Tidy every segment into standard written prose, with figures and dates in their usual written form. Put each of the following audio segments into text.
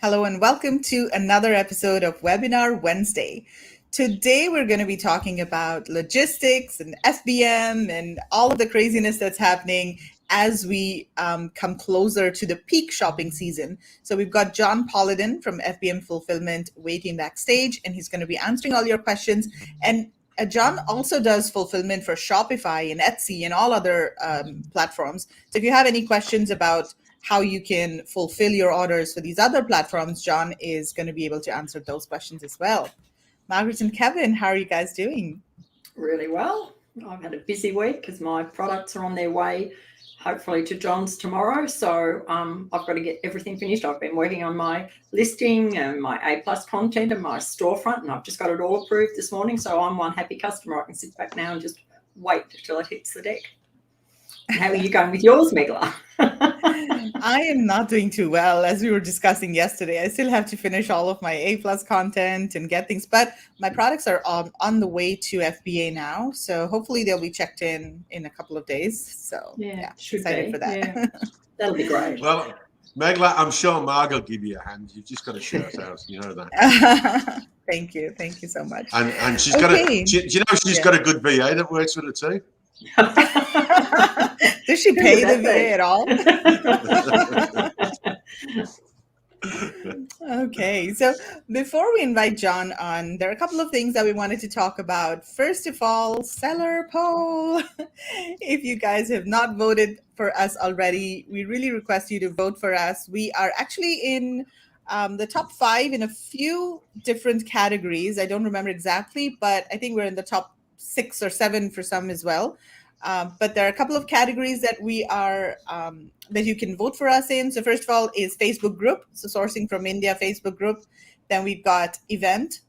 Hello and welcome to another episode of Webinar Wednesday. Today we're going to be talking about logistics and FBM and all of the craziness that's happening as we come closer to the peak shopping season. So we've got John Polidin from FBM Fulfillment waiting backstage, and he's going to be answering all your questions. And John also does fulfillment for Shopify and Etsy and all other platforms. So if you have any questions about how you can fulfill your orders for these other platforms, John is going to be able to answer those questions as well. Margaret and Kevin, how are you guys doing? Really well. I've had a busy week because my products are on their way, hopefully to John's tomorrow. So I've got to get everything finished. I've been working on my listing and my A+ content and my storefront, and I've just got it all approved this morning. So I'm one happy customer. I can sit back now and just wait till it hits the deck. How are you going with yours, Megla? I am not doing too well, as we were discussing yesterday. I still have to finish all of my A+ content and get things, but my products are on the way to FBA now. So hopefully they'll be checked in a couple of days. So yeah excited for that. Yeah. That'll be great. Well, Megla, I'm sure Marg will give you a hand. You've just got to show it out. You know that. Thank you so much. And she's got she's got a good VA that works with her too. Does she pay the VA at all? Okay, so before we invite John on, there are a couple of things that we wanted to talk about. First of all, seller poll. If you guys have not voted for us already, we really request you to vote for us. We are actually in the top 5 in a few different categories. I don't remember exactly, but I think we're in the top 6 or 7 for some as well. But there are a couple of categories that we are that you can vote for us in. So first of all is Facebook group, so sourcing from India Facebook group. Then we've got event,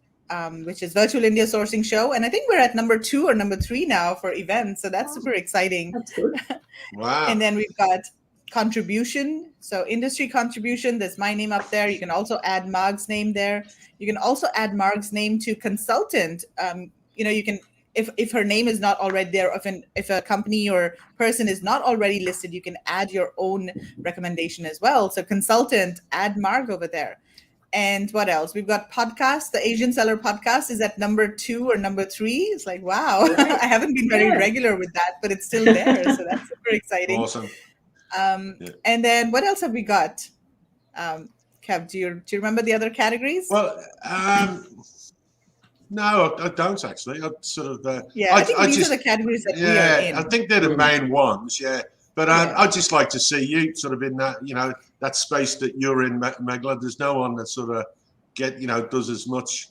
which is Virtual India Sourcing Show, and I think we're at number 2 or number 3 now for events. So that's super exciting. That's good. Wow. And then we've got contribution, so industry contribution. There's my name up there. You can also add Marg's name there. You can also add Marg's name to consultant. You can. If her name is not already there, if a company or person is not already listed, you can add your own recommendation as well. So consultant, add Marg over there. And what else? We've got podcast. The Asian Seller Podcast is at number 2 or number 3. It's like, wow, I haven't been very regular with that, but it's still there. So that's super exciting. Awesome. And then what else have we got? Kev, do you remember the other categories? Well, no, I don't actually. I sort of. I think these are the categories that we are in. I think they're the main ones. Yeah, but I'd just like to see you sort of in that, that space that you're in, Megla. There's no one that sort of does as much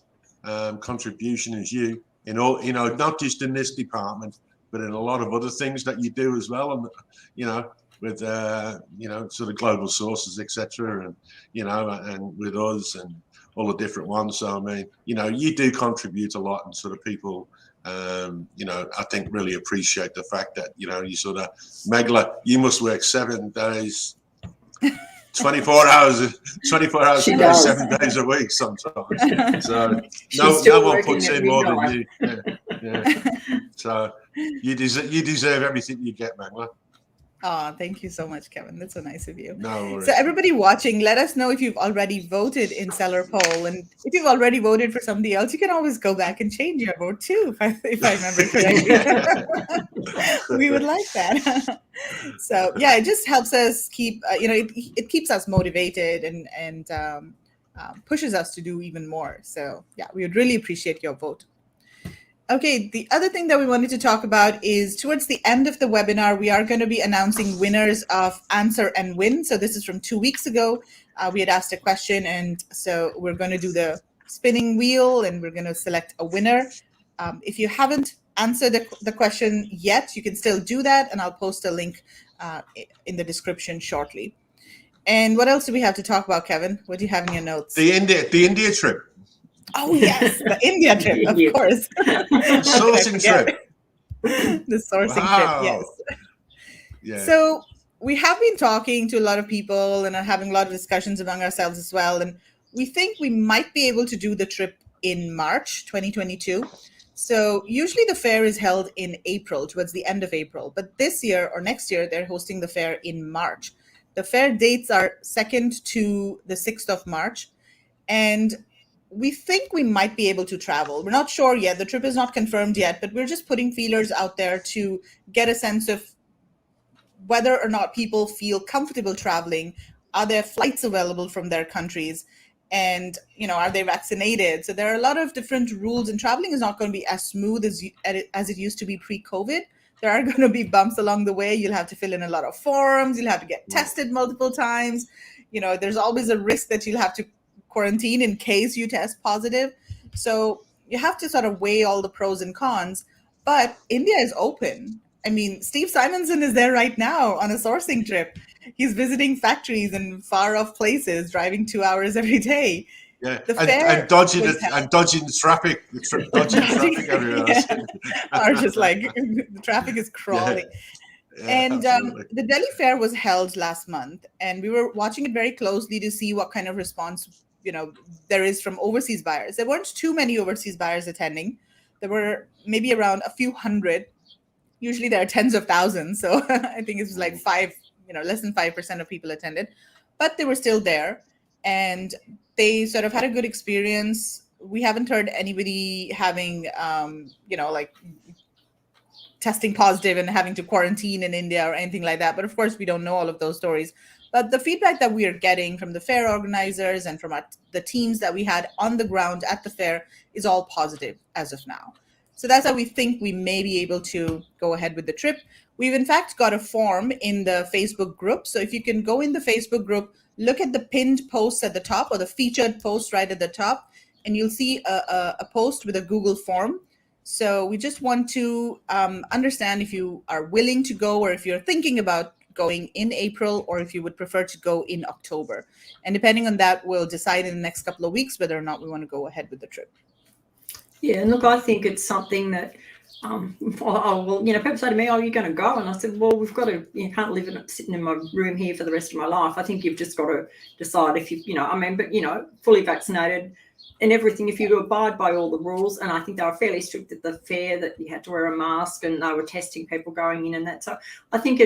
contribution as you. Not just in this department, but in a lot of other things that you do as well. And with sort of global sources, etc. And with us and all the different ones. So I mean, you do contribute a lot, and sort of people, I think really appreciate the fact that you sort of, Megla, you must work 7 days, 24 hours, 24 hours a day, 7 days a week sometimes. So no one puts in more than you. Yeah. So you deserve everything you get, Megla. Oh, thank you so much, Kevin. That's so nice of you. No worries. So everybody watching, let us know if you've already voted in seller poll. And if you've already voted for somebody else, you can always go back and change your vote too, if I remember correctly. We would like that. So yeah, it just helps us keep, it keeps us motivated and pushes us to do even more. So yeah, we would really appreciate your vote. Okay, the other thing that we wanted to talk about is towards the end of the webinar, we are going to be announcing winners of Answer and Win. So this is from 2 weeks ago. We had asked a question, and so we're going to do the spinning wheel, and we're going to select a winner. If you haven't answered the question yet, you can still do that, and I'll post a link in the description shortly. And what else do we have to talk about, Kevin? What do you have in your notes? The India trip. Oh, yes, the India trip, of course. Sourcing trip. The sourcing trip, yes. Yeah. So we have been talking to a lot of people and are having a lot of discussions among ourselves as well. And we think we might be able to do the trip in March 2022. So usually the fair is held in April, towards the end of April. But this year or next year, they're hosting the fair in March. The fair dates are 2nd to the 6th of March. And we think we might be able to travel. We're not sure yet. The trip is not confirmed yet, but we're just putting feelers out there to get a sense of whether or not people feel comfortable traveling. Are there flights available from their countries? And, are they vaccinated? So there are a lot of different rules, and traveling is not going to be as smooth as it used to be pre-COVID. There are going to be bumps along the way. You'll have to fill in a lot of forms. You'll have to get tested multiple times. There's always a risk that you'll have to quarantine in case you test positive. So you have to sort of weigh all the pros and cons. But India is open. I mean, Steve Simonson is there right now on a sourcing trip. He's visiting factories in far off places, driving 2 hours every day. Yeah, and dodging the traffic, dodging traffic everywhere. Are just like the traffic is crawling. Yeah, and the Delhi Fair was held last month, and we were watching it very closely to see what kind of response there is from overseas buyers. There weren't too many overseas buyers attending. There were maybe around a few hundred. Usually there are tens of thousands, so I think it was like less than 5% of people attended, but they were still there, and they sort of had a good experience. We haven't heard anybody having, like testing positive and having to quarantine in India or anything like that. But of course, we don't know all of those stories. But the feedback that we are getting from the fair organizers and from the teams that we had on the ground at the fair is all positive as of now. So that's how we think we may be able to go ahead with the trip. We've in fact got a form in the Facebook group. So if you can go in the Facebook group, look at the pinned posts at the top or the featured post right at the top, and you'll see a post with a Google form. So we just want to understand if you are willing to go, or if you're thinking about going in April, or if you would prefer to go in October. And depending on that, we'll decide in the next couple of weeks whether or not we want to go ahead with the trip. Yeah, and look, I think it's something that, people say to me, "Oh, you're going to go?" And I said, "Well, we've got to. You can't live sitting in my room here for the rest of my life. I think you've just got to decide if fully vaccinated and everything. If you abide by all the rules, and I think they were fairly strict at the fair that you had to wear a mask, and they were testing people going in and that. So I think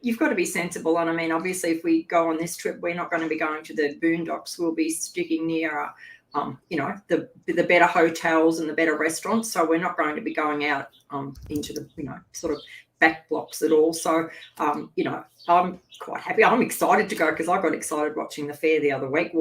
you've got to be sensible. And I mean, obviously, if we go on this trip, we're not going to be going to the boondocks. We'll be sticking near the better hotels and the better restaurants. So we're not going to be going out into the, sort of back blocks at all. So, I'm quite happy. I'm excited to go because I got excited watching the fair the other week,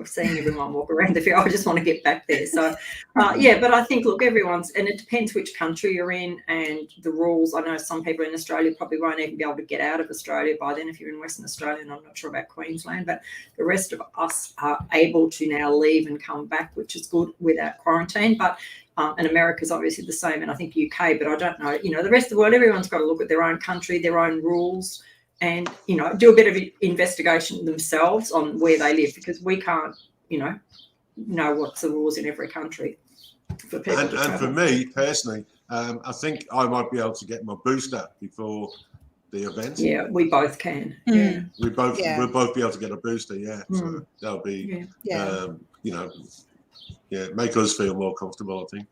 seeing everyone walk around the fair. I just want to get back there. So, but I think, look, and it depends which country you're in and the rules. I know some people in Australia probably won't even be able to get out of Australia by then if you're in Western Australia, and I'm not sure about Queensland, but the rest of us are able to now leave and come back, which is good without quarantine. But and America's obviously the same, and I think UK, but I don't know, the rest of the world, everyone's got to look at their own country, their own rules, and, do a bit of investigation themselves on where they live, because we can't, know what's the rules in every country for people. And for me personally, I think I might be able to get my booster before the event. Yeah, we both can. Yeah. We'll both be able to get a booster, yeah. So that'll be, make us feel more comfortable, I think.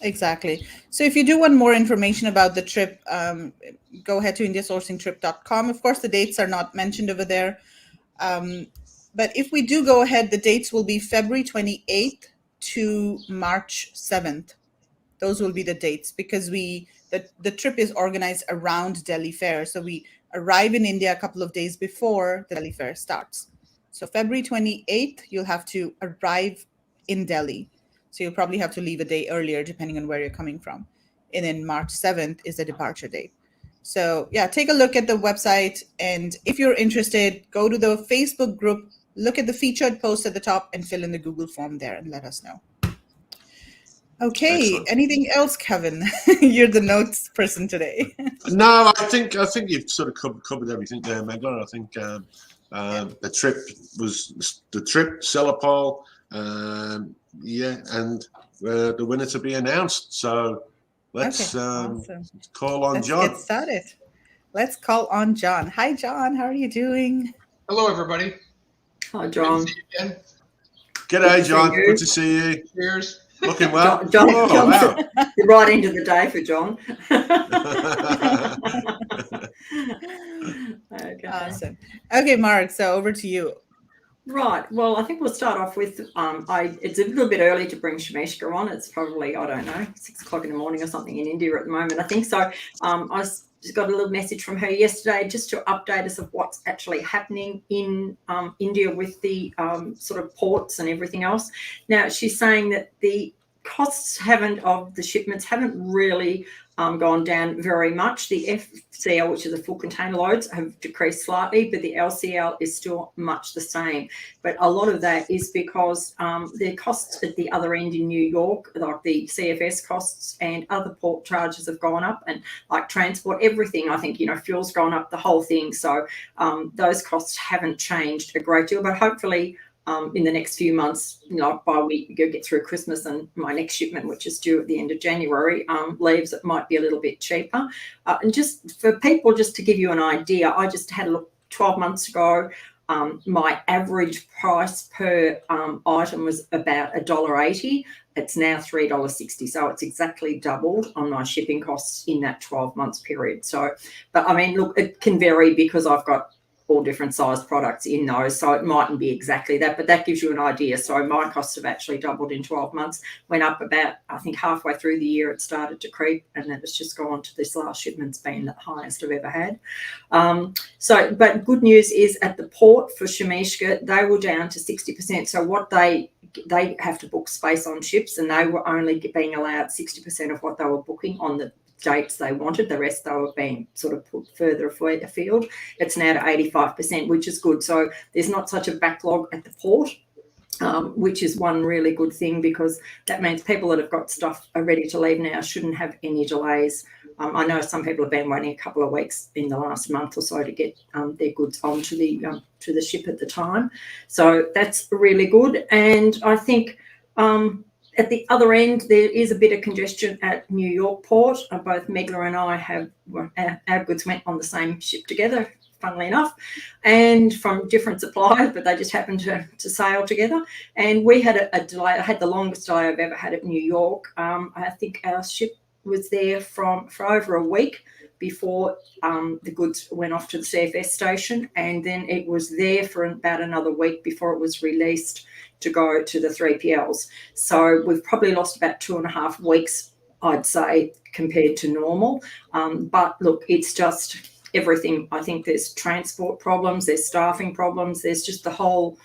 Exactly. So if you do want more information about the trip, go ahead to indiasourcingtrip.com. Of course, the dates are not mentioned over there. But if we do go ahead, the dates will be February 28th to March 7th. Those will be the dates, because the trip is organized around Delhi Fair. So we arrive in India a couple of days before the Delhi Fair starts. So February 28th, you'll have to arrive in Delhi. So you'll probably have to leave a day earlier, depending on where you're coming from. And then March 7th is the departure date. So take a look at the website. And if you're interested, go to the Facebook group, look at the featured post at the top, and fill in the Google form there and let us know. Okay. Excellent. Anything else, Kevin? You're the notes person today. No, I think you've sort of covered everything there, Megla. I think the trip, Seller Poll, and the winner to be announced. So let's call on John. Let's get started. Let's call on John. Hi, John. How are you doing? Hello, everybody. Hi, John. Good to see you again. G'day, John. Good to see you. Cheers. Looking well. John, wow. right into the day for John. Okay. Awesome. Okay, Mark, so over to you. Right. Well, I think we'll start off with it's a little bit early to bring Shamishka on. It's probably, I don't know, 6 o'clock in the morning or something in India at the moment, I think. So I just got a little message from her yesterday just to update us of what's actually happening in India with the sort of ports and everything else. Now, she's saying that the costs of the shipments haven't really gone down very much. The FCL, which is the full container loads, have decreased slightly, but the LCL is still much the same. But a lot of that is because the costs at the other end in New York, like the CFS costs and other port charges have gone up, and like transport, everything, I think, fuel's gone up, the whole thing. So those costs haven't changed a great deal, but hopefully in the next few months, by we get through Christmas and my next shipment, which is due at the end of January, leaves, it might be a little bit cheaper. And just for people, just to give you an idea, I just had a look 12 months ago. My average price per item was about $1.80. It's now $3.60. So it's exactly doubled on my shipping costs in that 12 months period. So, but I mean, look, it can vary because I've got all different sized products in those, so it mightn't be exactly that, but that gives you an idea. So my costs have actually doubled in 12 months, went up about, I think halfway through the year it started to creep, and then it's just gone to this last shipment's been the highest I've ever had. But good news is at the port for Shamishka, they were down to 60%. So what they have to book space on ships, and they were only being allowed 60% of what they were booking on the dates they wanted. The rest they were being sort of put further afield. It's now to 85%, which is good. So there's not such a backlog at the port, which is one really good thing, because that means people that have got stuff are ready to leave now shouldn't have any delays. I know some people have been waiting a couple of weeks in the last month or so to get their goods onto to the ship at the time. So that's really good. And I think at the other end, there is a bit of congestion at New York Port. Both Megla and I our goods went on the same ship together, funnily enough, and from different suppliers, but they just happened to sail together. And we had a delay. I had the longest delay I've ever had at New York. I think our ship was there for over a week before the goods went off to the CFS station, and then it was there for about another week before it was released to go to the 3PLs. So we've probably lost about 2.5 weeks, I'd say, compared to normal. But look, it's just everything. I think there's transport problems, there's staffing problems, there's just the whole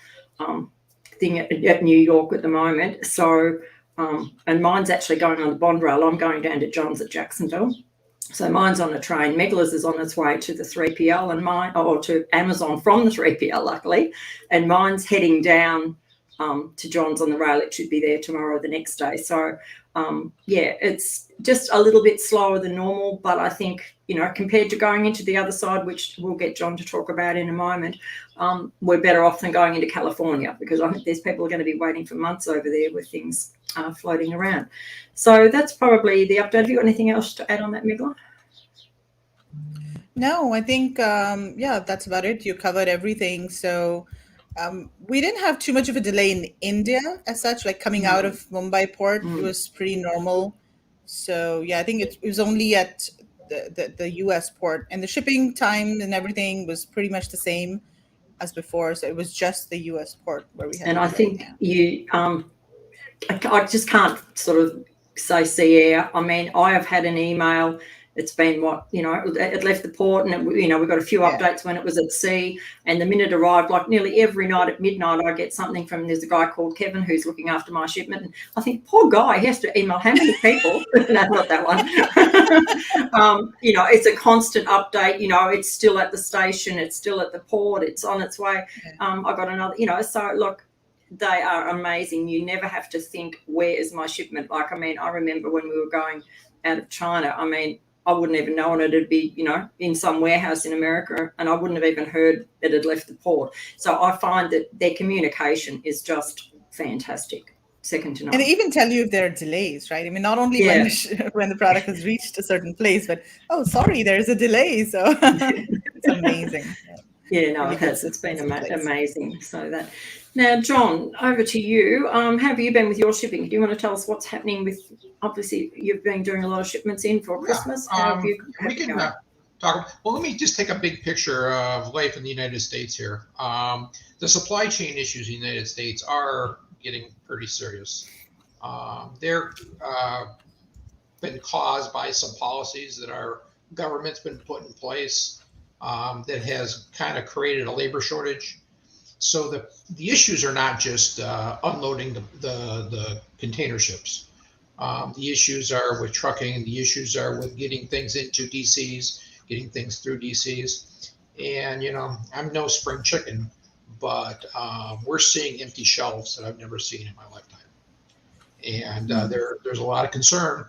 thing at New York at the moment. So, and mine's actually going on the Bond Rail. I'm going down to John's at Jacksonville. So mine's on the train. Megla's is on its way to the 3PL or to Amazon from the 3PL, luckily. And mine's heading down to John's on the rail. It should be there tomorrow or the next day. So, it's just a little bit slower than normal. But I think, compared to going into the other side, which we'll get John to talk about in a moment, we're better off than going into California, because I think there's people are going to be waiting for months over there with things floating around. So that's probably the update. Have you got anything else to add on that, Megla? No, I think, that's about it. You covered everything. So we didn't have too much of a delay in India as such, like coming out of Mumbai port. It was pretty normal. So, yeah, I think it was only at the US port, and the shipping time and everything was pretty much the same as before. So it was just the US port where we had. And I think I just can't sort of say sea air. I mean, I have had an email. It's been it left the port, and we got a few updates when it was at sea. And the minute it arrived, like nearly every night at midnight, I get something from, there's a guy called Kevin who's looking after my shipment. And I think, poor guy, he has to email how many people? No, not that one. It's a constant update. It's still at the station. It's still at the port. It's on its way. I got another, so look, they are amazing. You never have to think, where is my shipment? Like, I mean, I remember when we were going out of China, I mean, I wouldn't even known it'd be, in some warehouse in America, and I wouldn't have even heard it had left the port. So I find that their communication is just fantastic, second to none. And they even tell you if there are delays, right? I mean, not only when the product has reached a certain place, but, oh, sorry, there's a delay. So it's amazing. Yeah, no, it has. It's been amazing. So that. Now, John, over to you. How have you been with your shipping? Do you want to tell us what's happening with, obviously, you've been doing a lot of shipments in for Christmas. How have you Well, let me just take a big picture of life in the United States here. The supply chain issues in the United States are getting pretty serious. They're been caused by some policies that our government's been put in place that has kind of created a labor shortage. So the issues are not just unloading the container ships. The issues are with trucking. The issues are with getting things into DCs, getting things through DCs. And, I'm no spring chicken, but we're seeing empty shelves that I've never seen in my lifetime. And there's a lot of concern.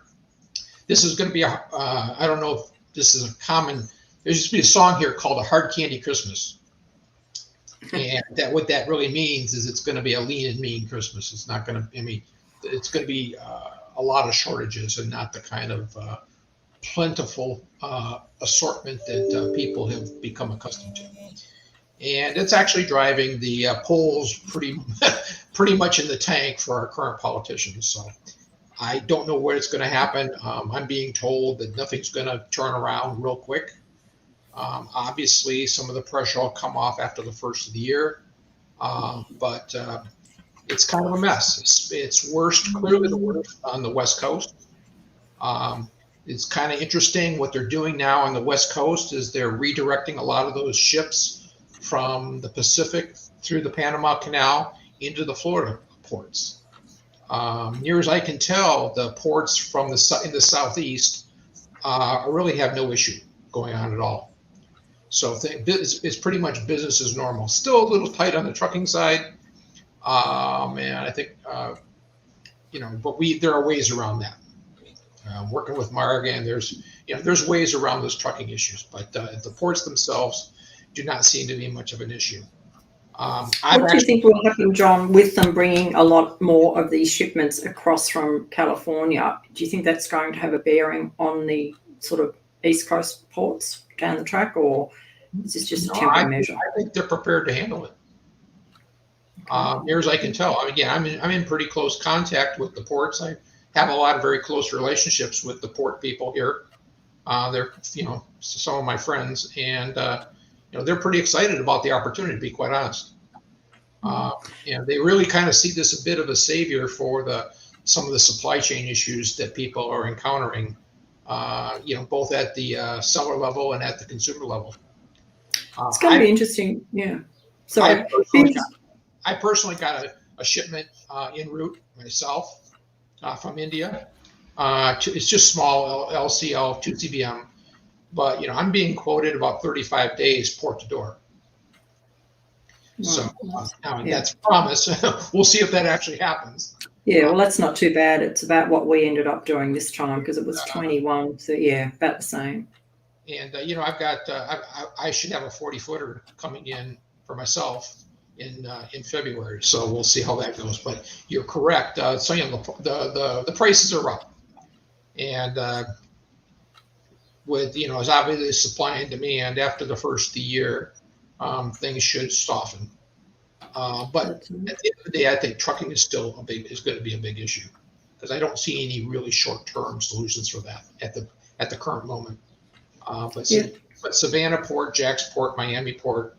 This is going to be I don't know if this is a common, there used to be a song here called A Hard Candy Christmas. And what that really means is it's going to be a lean and mean Christmas. It's not going to, it's going to be a lot of shortages and not the kind of plentiful assortment that people have become accustomed to. And it's actually driving the polls pretty much in the tank for our current politicians. So I don't know where it's going to happen. I'm being told that nothing's going to turn around real quick. Obviously, some of the pressure will come off after the first of the year, but it's kind of a mess. It's clearly the worst on the West Coast. It's kind of interesting what they're doing now on the West Coast is they're redirecting a lot of those ships from the Pacific through the Panama Canal into the Florida ports. Near as I can tell, the ports from in the Southeast really have no issue going on at all. So it's pretty much business as normal. Still a little tight on the trucking side, and I think but there are ways around that. Working with Marg, and there's ways around those trucking issues, but the ports themselves do not seem to be much of an issue. What do you think will happen, John, with them bringing a lot more of these shipments across from California? Do you think that's going to have a bearing on the sort of East Coast ports down the track, or is this just a temporary measure? I think they're prepared to handle it. Near as I can tell, again, I'm in pretty close contact with the ports. I have a lot of very close relationships with the port people here. They're some of my friends, and they're pretty excited about the opportunity, to be quite honest. They really kind of see this a bit of a savior for some of the supply chain issues that people are encountering, both at the seller level and at the consumer level. It's going to be interesting. Yeah. So I personally got a shipment en route myself from India. It's just small LCL, 2 CBM. But, I'm being quoted about 35 days port to door. So that's a promise. We'll see if that actually happens. Yeah, well, that's not too bad. It's about what we ended up doing this time because it was 21. So, yeah, about the same. And, I've got, I should have a 40-footer coming in for myself in February. So we'll see how that goes. But you're correct. So, the prices are up. And, with as obviously supply and demand after the first of the year, things should soften. But at the end of the day, I think trucking is still going to be a big issue because I don't see any really short-term solutions for that at the current moment. But Savannah Port, Jacksport, Miami Port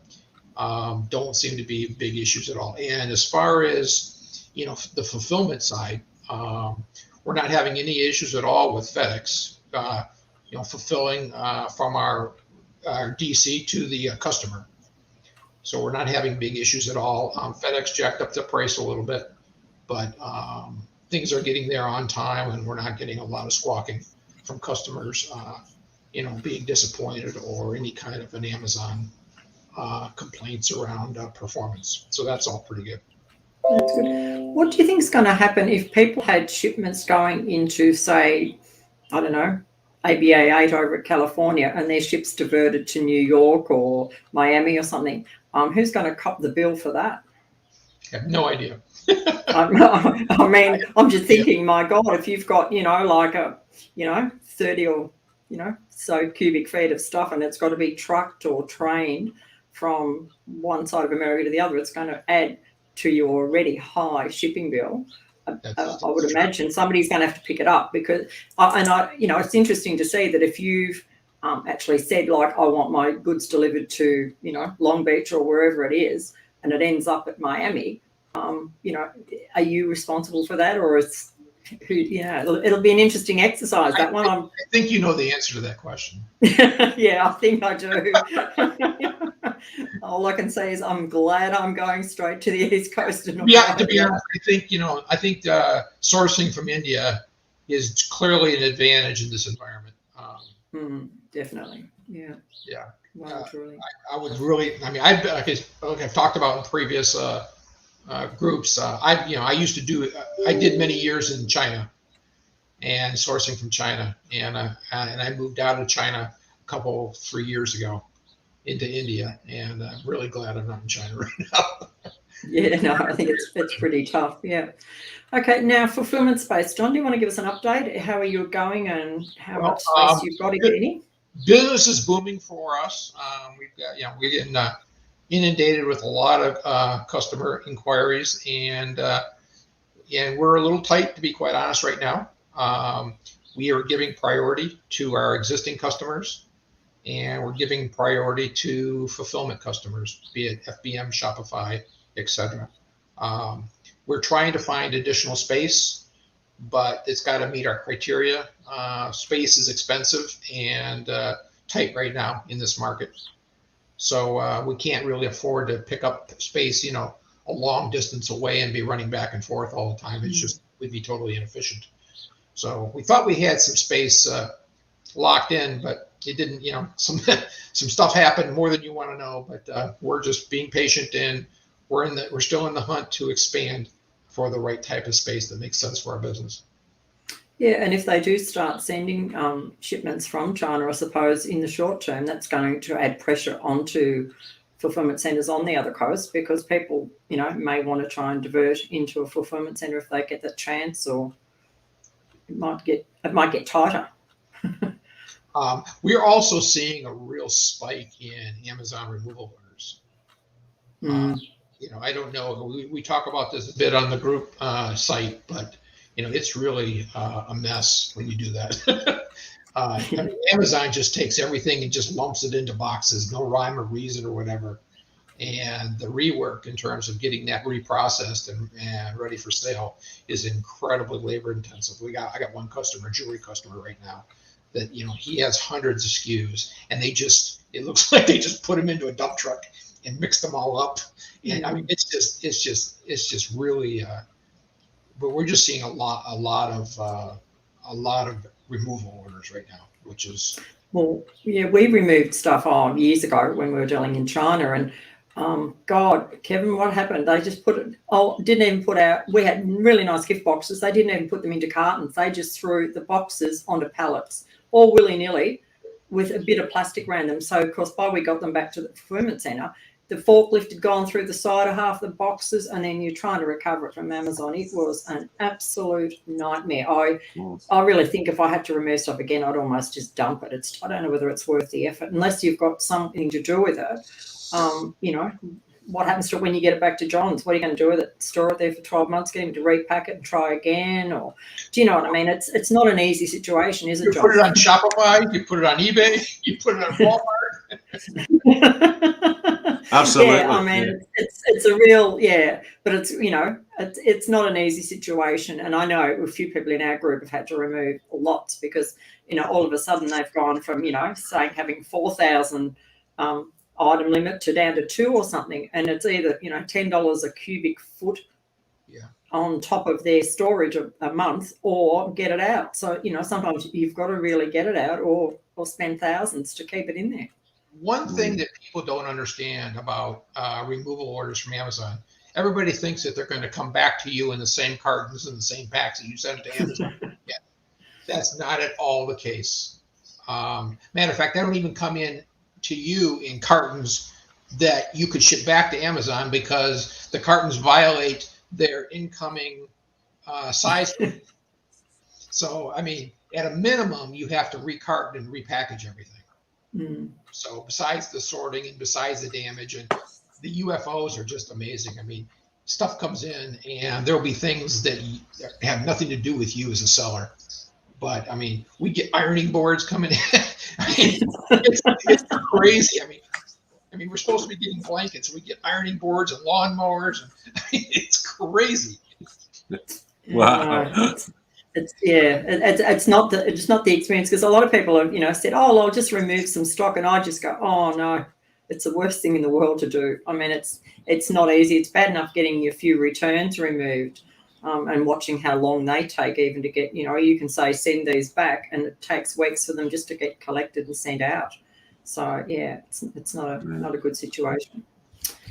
don't seem to be big issues at all. And as far as the fulfillment side, we're not having any issues at all with FedEx. Fulfilling from our DC to the customer. So we're not having big issues at all. FedEx jacked up the price a little bit, but things are getting there on time and we're not getting a lot of squawking from customers, being disappointed or any kind of an Amazon complaints around performance. So that's all pretty good. That's good. What do you think is going to happen if people had shipments going into, say, I don't know, ABA 8 over at California and their ships diverted to New York or Miami or something? Who's going to cop the bill for that? I have no idea. I'm just thinking, my God, if you've got, like a, 30 or, so cubic feet of stuff and it's got to be trucked or trained from one side of America to the other, it's going to add to your already high shipping bill. I would imagine somebody's going to have to pick it up because, it's interesting to see that if you've actually said, like, I want my goods delivered to, Long Beach or wherever it is, and it ends up at Miami, are you responsible for that, or is it'll be an interesting exercise, that one. I think you know the answer to that question. Yeah, I think I do. All I can say is I'm glad I'm going straight to the East Coast. And Yeah, to be honest, I think sourcing from India is clearly an advantage in this environment. Definitely, yeah. Truly. I would really. I mean, I've talked about in previous groups. I did many years in China and sourcing from China, and I moved out of China 3 years ago into India, and I'm really glad I'm not in China right now. Yeah, no, I think it's pretty tough. Yeah. Okay, now fulfillment space. John, do you want to give us an update? How are you going, and how much space you've got to get in? Business is booming for us. We're getting inundated with a lot of customer inquiries, and we're a little tight, to be quite honest, right now. We are giving priority to our existing customers, and we're giving priority to fulfillment customers, be it FBM, Shopify, etc. We're trying to find additional space, but it's got to meet our criteria. Space is expensive and tight right now in this market. So we can't really afford to pick up space, a long distance away and be running back and forth all the time. We'd be totally inefficient. So we thought we had some space locked in, but it didn't, some stuff happened more than you want to know, but we're just being patient, and we're still in the hunt to expand for the right type of space that makes sense for our business. Yeah, and if they do start sending shipments from China, I suppose in the short term, that's going to add pressure onto fulfillment centres on the other coast, because people, may want to try and divert into a fulfillment centre if they get that chance, or it might get tighter. We're also seeing a real spike in Amazon removal orders. I don't know. We talk about this a bit on the group site, but it's really a mess when you do that. Amazon just takes everything and just lumps it into boxes, no rhyme or reason or whatever. And the rework in terms of getting that reprocessed and ready for sale is incredibly labor intensive. I got one customer, jewelry customer right now, that he has hundreds of SKUs, and it looks like they just put them into a dump truck and mixed them all up. And I mean, it's just really. But we're just seeing a lot of removal orders right now, which is. Well, yeah, we removed stuff years ago when we were dealing in China, and God, Kevin, what happened? They just didn't even put out. We had really nice gift boxes. They didn't even put them into cartons. They just threw the boxes onto pallets, all willy-nilly, with a bit of plastic around them. So, of course, by we got them back to the fulfillment centre, the forklift had gone through the side of half the boxes, and then you're trying to recover it from Amazon. It was an absolute nightmare. I really think if I had to remove stuff again, I'd almost just dump it. I don't know whether it's worth the effort, unless you've got something to do with it. What happens to it when you get it back to John's? What are you going to do with it? Store it there for 12 months, get him to repack it and try again? Or do you know what I mean? It's not an easy situation, is it, John? You put it on Shopify, you put it on eBay, you put it on Walmart. Absolutely. Yeah, I mean, it's a real, but it's not an easy situation. And I know a few people in our group have had to remove lots because, all of a sudden they've gone from, saying having 4,000 item limit to down to 2 or something, and it's either $10 a cubic foot on top of their storage a month, or get it out. So sometimes you've got to really get it out, or spend thousands to keep it in there. One thing that people don't understand about removal orders from Amazon, everybody thinks that they're going to come back to you in the same cartons and the same packs that you sent to Amazon. That's not at all the case. Matter of fact, they don't even come in to you in cartons that you could ship back to Amazon, because the cartons violate their incoming size. So, I mean, at a minimum, you have to recarton and repackage everything. So besides the sorting and besides the damage, and the UFOs are just amazing. I mean, stuff comes in and there'll be things that have nothing to do with you as a seller. But I mean, we get ironing boards coming in. I mean, it's crazy. I mean, we're supposed to be getting blankets. We get ironing boards and lawnmowers. And, I mean, it's crazy. Wow. It's not the experience, because a lot of people have said, oh, well, I'll just remove some stock, and I just go, oh no, it's the worst thing in the world to do. I mean, it's not easy. It's bad enough getting a few returns removed, and watching how long they take even to get, you can say send these back, and it takes weeks for them just to get collected and sent out. So yeah, it's not a good situation.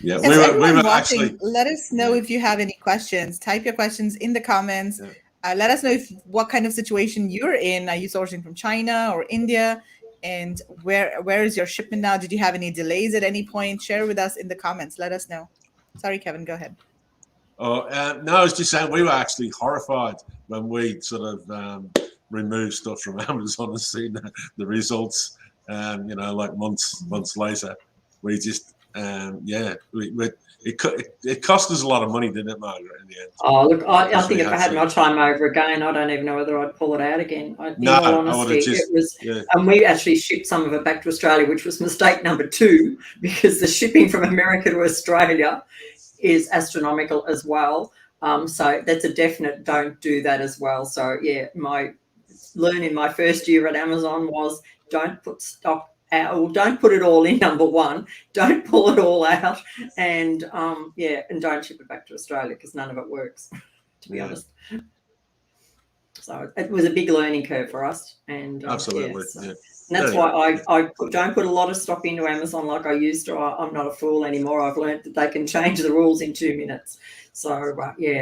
Yeah, we were watching, actually. Let us know if you have any questions. Type your questions in the comments. Yeah. Let us know what kind of situation you're in. Are you sourcing from China or India? And where is your shipment now? Did you have any delays at any point? Share with us in the comments. Let us know. Sorry, Kevin, go ahead. Oh, no, I was just saying we were actually horrified when we sort of removed stuff from Amazon and seen the results. Like months later, we just it cost us a lot of money, didn't it, Margaret? In the end. Oh look, I think if I had my time over again, I don't even know whether I'd pull it out again. In all honesty, it was, and we actually shipped some of it back to Australia, which was mistake number 2, because the shipping from America to Australia is astronomical as well. So that's a definite don't do that as well. So yeah, my learning my first year at Amazon was don't put stock out, or don't put it all in, number 1, don't pull it all out, and and don't ship it back to Australia, because none of it works, to be honest. So it was a big learning curve for us, and absolutely. And that's why I don't put a lot of stock into Amazon like I used to. I'm not a fool anymore. I've learned that they can change the rules in 2 minutes. So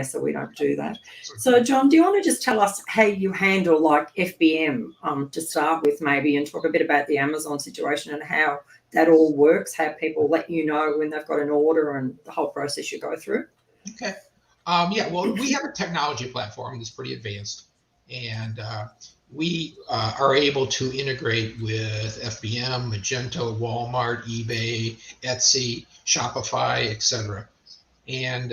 so we don't do that. So John, do you want to just tell us how you handle like FBM to start with, maybe, and talk a bit about the Amazon situation and how that all works, how people let you know when they've got an order and the whole process you go through? Okay. Well, we have a technology platform that's pretty advanced, and we are able to integrate with FBM, Magento, Walmart, eBay, Etsy, Shopify, etc. And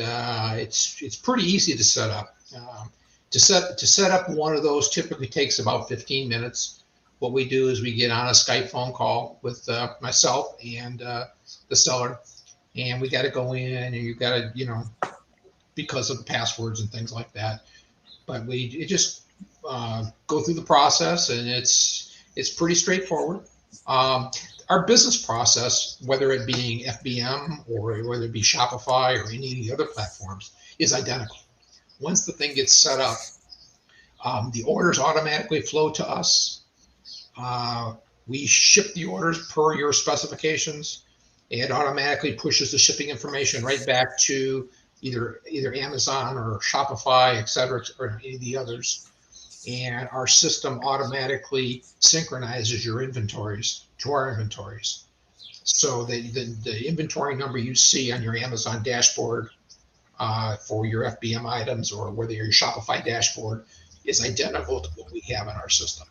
it's pretty easy to set up. To set up one of those typically takes about 15 minutes. What we do is we get on a Skype phone call with myself and the seller, and we got to go in, and you got to, because of the passwords and things like that. But we just go through the process, and it's pretty straightforward. Our business process, whether it being FBM or whether it be Shopify or any of the other platforms, is identical. Once the thing gets set up, the orders automatically flow to us. We ship the orders per your specifications. It automatically pushes the shipping information right back to either Amazon or Shopify, etc., or any of the others. And our system automatically synchronizes your inventories to our inventories. So the inventory number you see on your Amazon dashboard for your FBM items, or whether your Shopify dashboard, is identical to what we have in our system.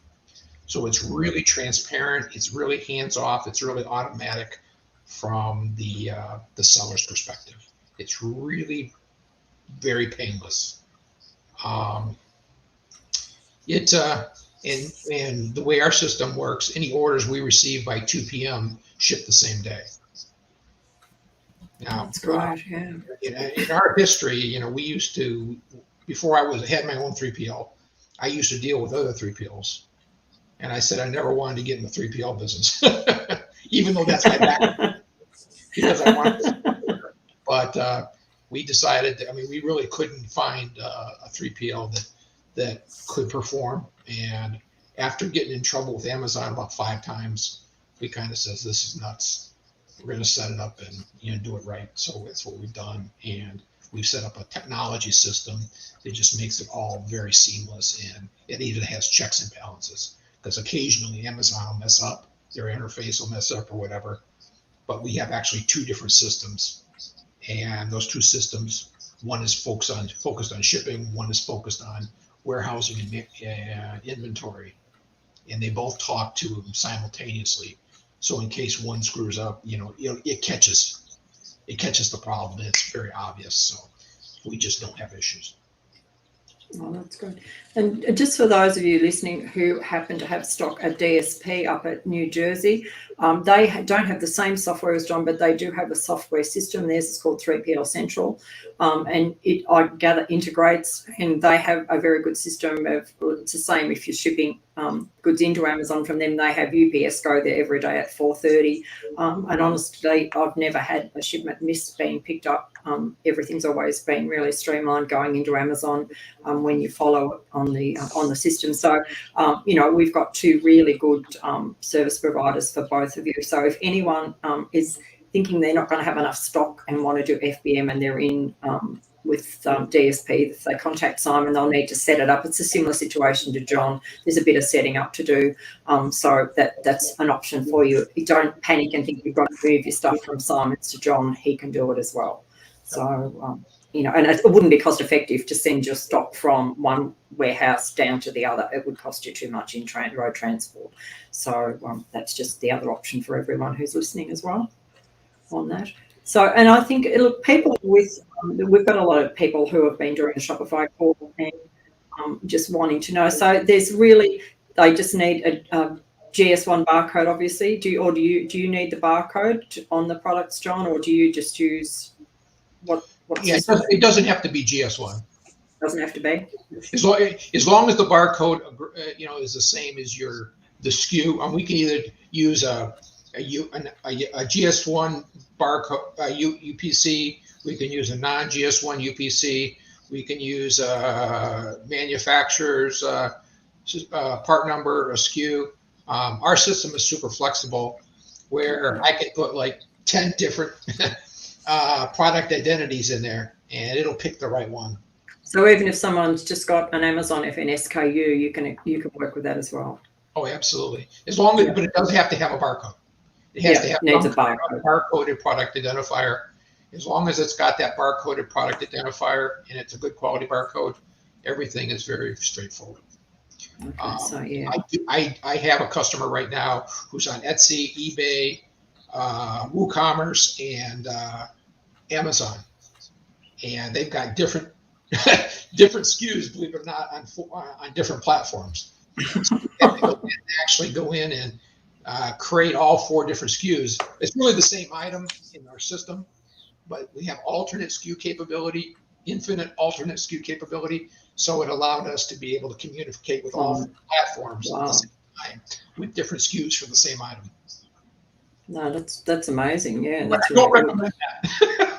So it's really transparent, it's really hands-off, it's really automatic from the seller's perspective. It's really very painless. And the way our system works, any orders we receive by 2 p.m. ship the same day. Now, that's great. Yeah. In our history, we used to, before I had my own 3PL, I used to deal with other 3PLs, and I said I never wanted to get in the 3PL business, even though that's my background, because I wanted to. But we decided that, we really couldn't find a 3PL that could perform. And after getting in trouble with Amazon about 5 times, we kind of says, this is nuts. We're going to set it up and do it right. So that's what we've done. And we've set up a technology system that just makes it all very seamless. And it even has checks and balances, because occasionally Amazon will mess up, their interface will mess up or whatever. But we have actually 2 different systems. And those 2 systems, one is focused on shipping, one is focused on warehousing and inventory, and they both talk to them simultaneously. So in case one screws up, it catches the problem. It's very obvious. So we just don't have issues. Oh, that's good. And just for those of you listening who happen to have stock at DSP up at New Jersey, they don't have the same software as John, but they do have a software system. Theirs is called 3PL Central, and it, I gather, integrates, and they have a very good system of, it's the same if you're shipping goods into Amazon from them. They have UPS go there every day at 4:30, and honestly, I've never had a shipment miss being picked up. Everything's always been really streamlined going into Amazon when you follow it on the system. So, we've got two really good service providers for both of you. So if anyone is thinking they're not going to have enough stock and want to do FBM and they're in with DSP, if they contact Simon, they'll need to set it up. It's a similar situation to John. There's a bit of setting up to do, so that's an option for you. You don't panic and think you've got to move your stuff from Simon's to John. He can do it as well. So, and it wouldn't be cost effective to send your stock from one warehouse down to the other. It would cost you too much in road transport. So that's just the other option for everyone who's listening as well on that. So, and I think people with, we've got a lot of people who have been doing the Shopify call and just wanting to know. So there's really, they just need a GS1 barcode, obviously. Do you need the barcode on the products, John, or do you just use what? Yeah, it doesn't have to be GS1. Doesn't have to be. As long as the barcode, is the same as the SKU, we can either use a GS1 barcode UPC. We can use a non-GS1 UPC. We can use manufacturer's part number, a SKU. Our system is super flexible, where I can put like 10 different product identities in there, and it'll pick the right one. So even if someone's just got an Amazon FN SKU, you can work with that as well. Oh, absolutely. As long as, but it does have to have a barcode. It has to have needs a barcoded product identifier. As long as it's got that barcoded product identifier and it's a good quality barcode, everything is very straightforward. Okay, so yeah, I have a customer right now who's on Etsy, eBay, WooCommerce, and Amazon, and they've got different SKUs, believe it or not, on different platforms. So they have to actually go in and create all 4 different SKUs. It's really the same item in our system, but we have alternate SKU capability, infinite alternate SKU capability. So it allowed us to be able to communicate with all platforms at the same time with different SKUs for the same item. No, that's amazing. Yeah, But that's I don't really recommend that.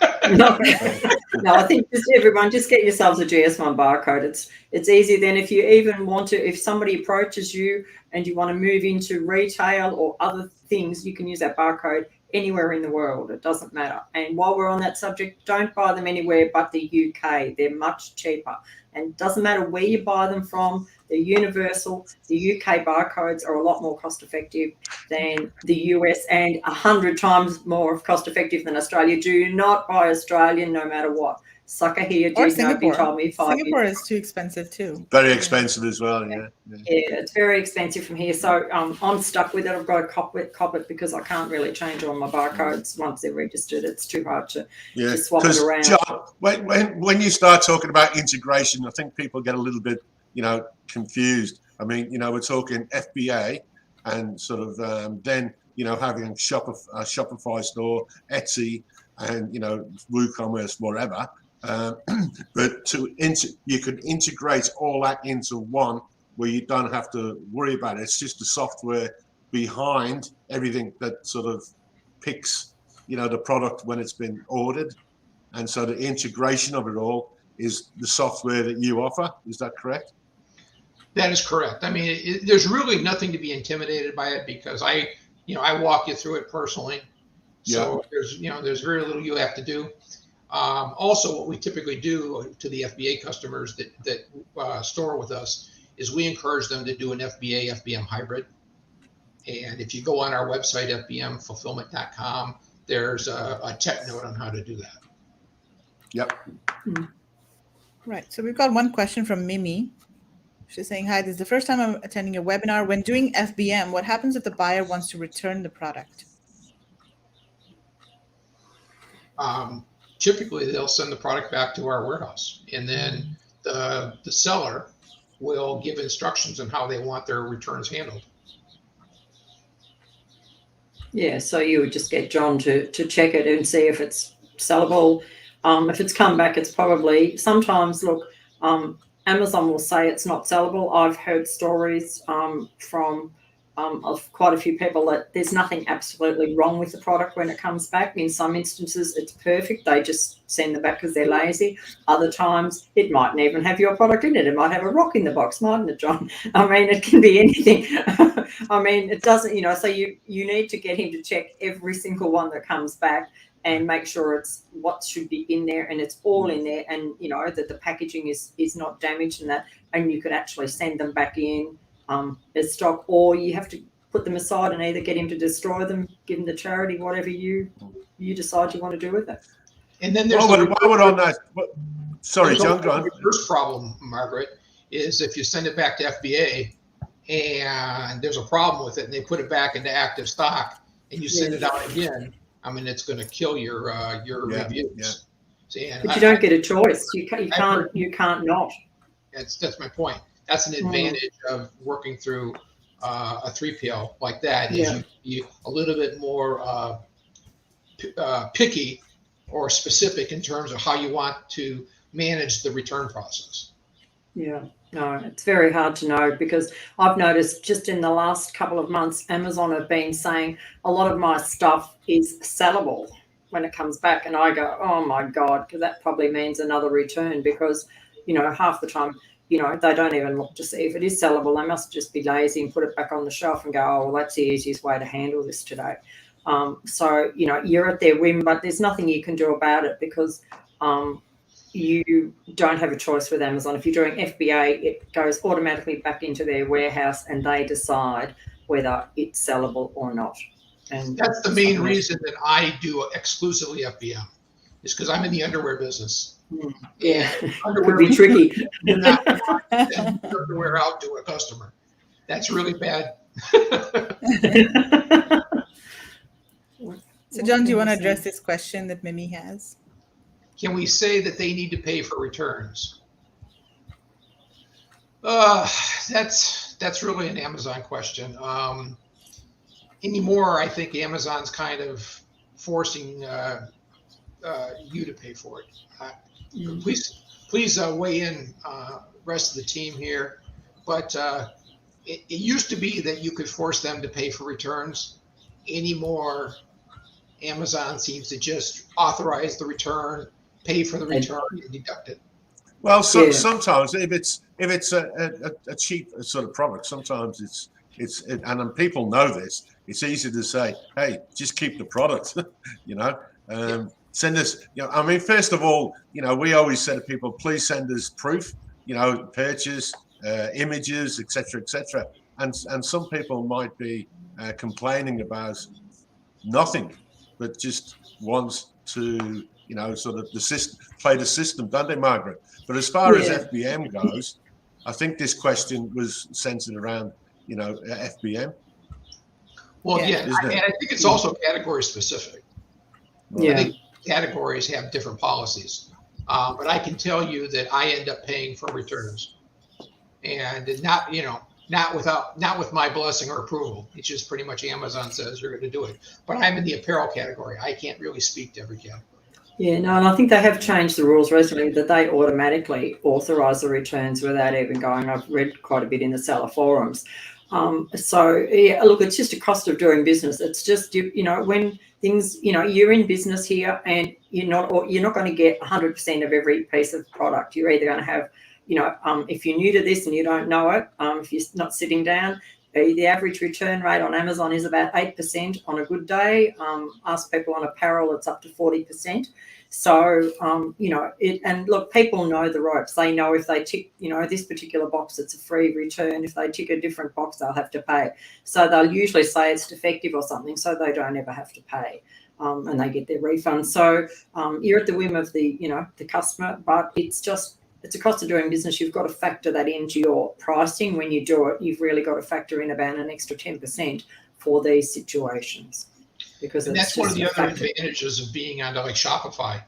No, I think just get yourselves a GS1 barcode. It's easy. Then if you even want to, if somebody approaches you and you want to move into retail or other things, you can use that barcode anywhere in the world. It doesn't matter. And while we're on that subject, don't buy them anywhere but the UK. They're much cheaper. And it doesn't matter where you buy them from. They're universal. The UK barcodes are a lot more cost effective than the US and 100 times more cost effective than Australia. Do not buy Australian no matter what. Sucker here, Or dude. Nobody Singapore. told me 5 Singapore years. is too expensive too. Very expensive as well, yeah. Yeah, it's very expensive from here. So I'm stuck with it. I've got to cop it because I can't really change all my barcodes once they're registered. It's too hard to swap it around. John, when you start talking about integration, I think people get a little bit, confused. I mean, we're talking FBA and sort of then, having a Shopify store, Etsy, and, WooCommerce, whatever. But you could integrate all that into one where you don't have to worry about it. It's just the software behind everything that sort of picks, the product when it's been ordered. And so the integration of it all is the software that you offer. Is that correct? That is correct. I mean, there's really nothing to be intimidated by it because I walk you through it personally. So there's very little you have to do. Also, what we typically do to the FBA customers that store with us is we encourage them to do an FBM hybrid. And if you go on our website, fbmfulfillment.com, there's a tech note on how to do that. Yep. Right. So we've got one question from Mimi. She's saying, hi, this is the first time I'm attending a webinar. When doing FBM, what happens if the buyer wants to return the product? Typically, they'll send the product back to our warehouse, and then the seller will give instructions on how they want their returns handled. Yeah, so you would just get John to check it and see if it's sellable. If it's come back, it's probably sometimes look. Amazon will say it's not sellable. I've heard stories from of quite a few people that there's nothing absolutely wrong with the product when it comes back. In some instances, it's perfect. They just send it back because they're lazy. Other times, it mightn't even have your product in it. It might have a rock in the box, mightn't it, John? I mean, it can be anything. I mean, it doesn't, so you need to get him to check every single one that comes back and make sure it's what should be in there and it's all in there, and that the packaging is not damaged and you could actually send them back in as stock, or you have to put them aside and either get him to destroy them, give them to charity, whatever you decide you want to do with it. And then there's sorry, John, go on. The first problem, Margaret, is if you send it back to FBA and there's a problem with it and they put it back into active stock and you send it out again, I mean, it's going to kill your reviews. Yeah. But you don't get a choice. You can't not. That's my point. That's an advantage of working through a 3PL like that. Is you a little bit more picky or specific in terms of how you want to manage the return process. Yeah, no, it's very hard to know, because I've noticed just in the last couple of months, Amazon have been saying a lot of my stuff is sellable when it comes back. And I go, oh my God, because that probably means another return, because, half the time, they don't even look to see if it is sellable. They must just be lazy and put it back on the shelf and go, oh, well, that's the easiest way to handle this today. So, you're at their whim, but there's nothing you can do about it, because you don't have a choice with Amazon. If you're doing FBA, it goes automatically back into their warehouse and they decide whether it's sellable or not. And that's the main reason that I do exclusively FBM, is because I'm in the underwear business. Yeah, underwear could be tricky. Send underwear out to a customer. That's really bad. So, John, do you want to address this question that Mimi has? Can we say that they need to pay for returns? That's really an Amazon question. Anymore, I think Amazon's kind of forcing you to pay for it. Please weigh in, rest of the team here. But it used to be that you could force them to pay for returns. Anymore, Amazon seems to just authorize the return, pay for the return, and deduct it. Well, sometimes if it's a cheap sort of product, sometimes and people know this. It's easy to say, hey, just keep the product, send us, I mean, first of all, we always say to people, please send us proof, purchase, images, etc. And some people might be complaining about nothing, but just wants to, sort of play the system, don't they, Margaret? But as far as FBM goes, I think this question was centered around, FBM. Well, and I think it's also category specific. I think categories have different policies, but I can tell you that I end up paying for returns, and not with my blessing or approval. It's just pretty much Amazon says you're going to do it. But I'm in the apparel category. I can't really speak to every category. Yeah, no, and I think they have changed the rules recently that they automatically authorize the returns without even going. I've read quite a bit in the seller forums. Look, it's just a cost of doing business. It's just, when things, you're in business here and you're not going to get 100% of every piece of product. You're either going to have, if you're new to this and you don't know it, if you're not sitting down, the average return rate on Amazon is about 8% on a good day. Ask people on apparel, it's up to 40%. So, and look, people know the ropes. They know if they tick, this particular box, it's a free return. If they tick a different box, they'll have to pay. So they'll usually say it's defective or something, so they don't ever have to pay. And they get their refund. So you're at the whim of the customer, but it's a cost of doing business. You've got to factor that into your pricing when you do it. You've really got to factor in about an extra 10% for these situations. And that's one of the other advantages of being on like Shopify.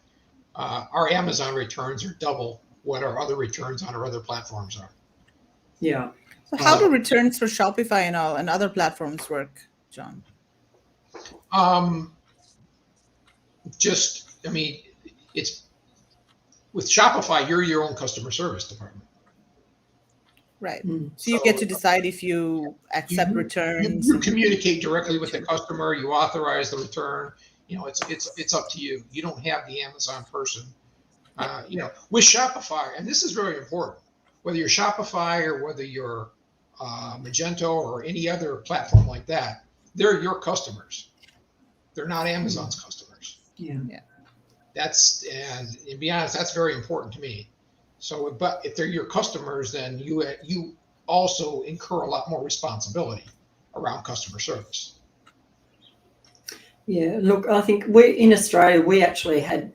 Our Amazon returns are double what our other returns on our other platforms are. Yeah. So how do returns for Shopify and other platforms work, John? It's with Shopify, you're your own customer service department. Right. So you get to decide if you accept returns. You communicate directly with the customer. You authorize the return. It's up to you. You don't have the Amazon person. With Shopify, and this is very important, whether you're Shopify or whether you're Magento or any other platform like that, they're your customers. They're not Amazon's customers. Yeah. And to be honest, that's very important to me. So, but if they're your customers, then you also incur a lot more responsibility around customer service. Yeah, look, I think we in Australia, we actually had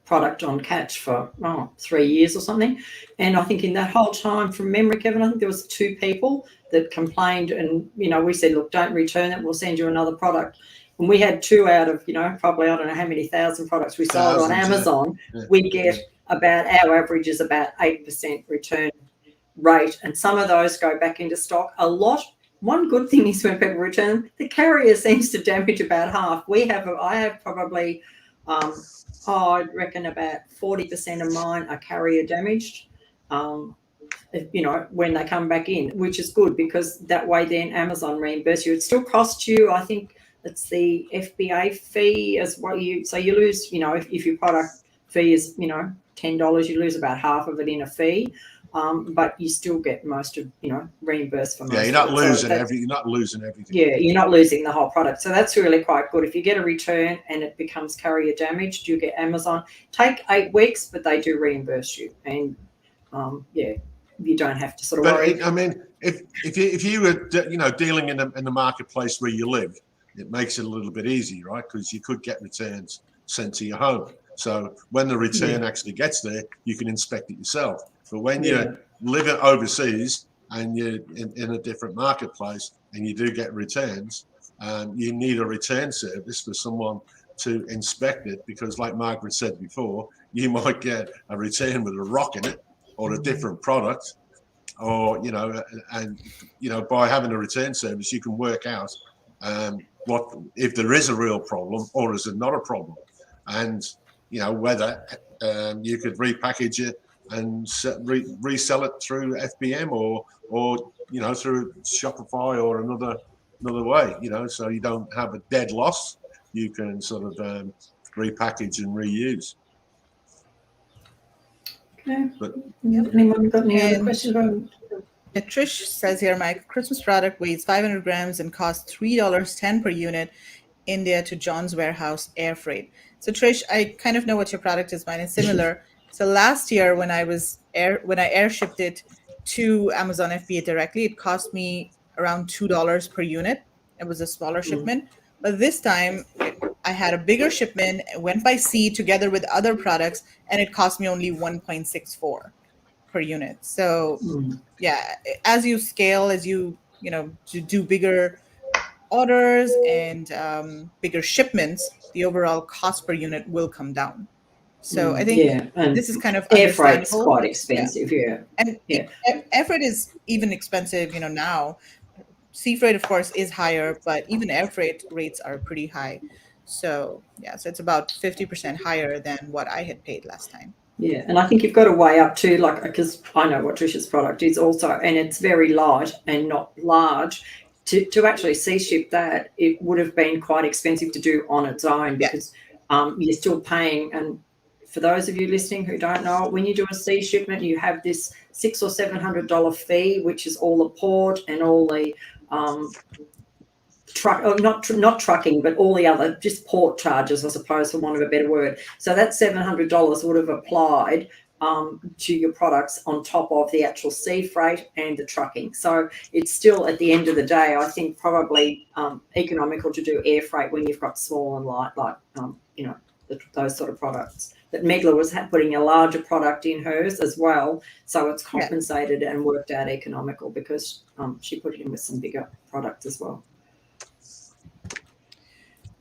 product on catch for 3 years or something. And I think in that whole time, from memory, Kevin, I think there was 2 people that complained, and, we said, look, don't return it. We'll send you another product. And we had 2 out of, probably, I don't know how many thousand products we sold on Amazon. Yeah. We get about, our average is about 8% return rate. And some of those go back into stock. One good thing is when people return, the carrier seems to damage about half. I have probably, I reckon about 40% of mine are carrier damaged, when they come back in, which is good because that way then Amazon reimburse you. It still costs you, I think it's the FBA fee as well. So you lose, if your product fee is, $10, you lose about half of it in a fee. But you still get most of, reimbursed for most. Yeah, you're not losing everything. You're not losing everything. Yeah, you're not losing the whole product. So that's really quite good. If you get a return and it becomes carrier damaged, you get Amazon. Take 8 weeks, but they do reimburse you. And you don't have to sort of worry. If you were dealing in the marketplace where you live, it makes it a little bit easier, right? Because you could get returns sent to your home. So when the return actually gets there, you can inspect it yourself. But when you're living overseas and you're in a different marketplace and you do get returns, you need a return service for someone to inspect it, because like Margaret said before, you might get a return with a rock in it or a different product, or, by having a return service, you can work out what if there is a real problem or is it not a problem, and whether you could repackage it and resell it through FBM or through Shopify or another way, so you don't have a dead loss. You can sort of repackage and reuse. Okay. Anyone got any other questions? Trish says here, my Christmas product weighs 500 grams and costs $3.10 per unit, India to John's warehouse, air freight. So Trish, I kind of know what your product is. Mine is similar. So last year when I air shipped it to Amazon FBA directly, it cost me around $2 per unit. It was a smaller shipment. But this time I had a bigger shipment, went by sea together with other products, and it cost me only 1.64 per unit. So as you scale, as you do bigger orders and bigger shipments, the overall cost per unit will come down. So I think this is kind of air freight's quite expensive, and air freight is even expensive, now. Sea freight, of course, is higher, but even air freight rates are pretty high. So so it's about 50% higher than what I had paid last time. Yeah, and I think you've got to weigh up too, because I know what Trisha's product is also, and it's very light and not large. To actually sea ship that, it would have been quite expensive to do on its own, because you're still paying. And for those of you listening who don't know, when you do a sea shipment, you have this $600 or $700 fee, which is all the port and all the not trucking, but all the other just port charges, I suppose, for want of a better word. So that $700 would have applied to your products on top of the actual sea freight and the trucking. So it's still, at the end of the day, I think probably economical to do air freight when you've got small and light, those sort of products. But Megla was putting a larger product in hers as well, so it's compensated and worked out economical because she put it in with some bigger product as well.